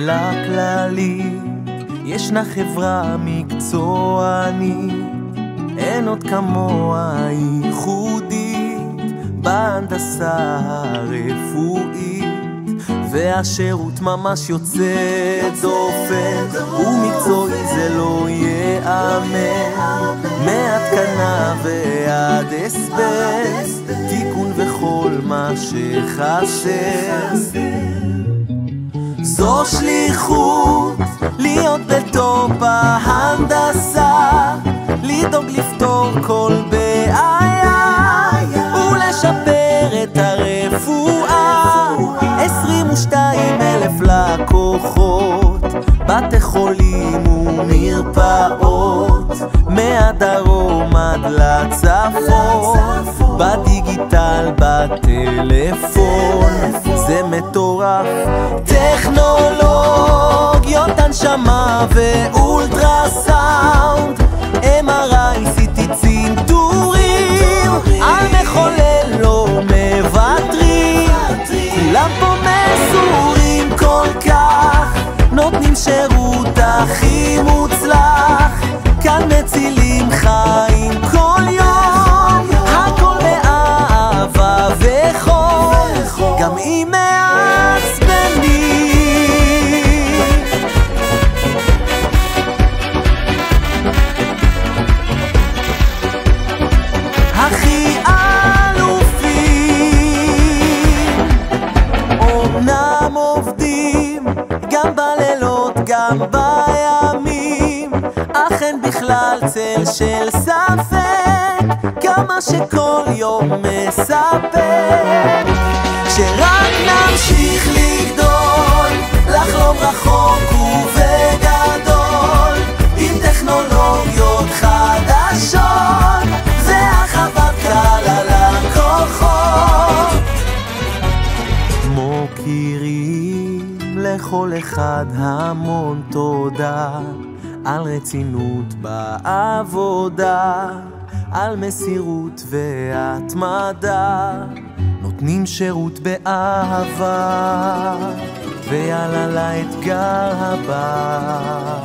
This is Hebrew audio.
לכללי ישנה חברה מקצוענית, אין עוד כמוה ייחודית בהנדסה הרפואית, והשירות ממש יוצא דופן ומקצועי זה לא ייאמן, מהתקנה ועד הספק, תיקון וכל מה שחסר. זו שליחות להיות בטופ ההנדסה, לדאוג לפתור כל בעיה ולשפר את הרפואה. 22,000 לקוחות, בתי חולים ומרפאות, מהדרום עד לצפון, בדיגיטל בטלפון, זה מטורף. טכנולוגיות הנשמה ואולטרסאונד, MRI, CT, צנתורים, על מחולל לא מוותרים, כולם פה מסורים כל כך, נותנים שירות הכי מוצלח, כאן מצילים חיים כל יום, הכל באהבה וחום, גם אם מעצבנים. הכי אלופים, אומנם עובדים גם בלילות גם בימים, אך אין בכלל צל של ספק כמה שכל יום מספק, שרק נמשיך לגדול, לחלום רחוק ובגדול, עם טכנולוגיות חדשות והחבת קל על הכוחות. מוקירים לכל אחד המון תודה על רצינות בעבודה, על מסירות והתמדה, נותנים שירות באהבה, ויאללה לאתגר הבא.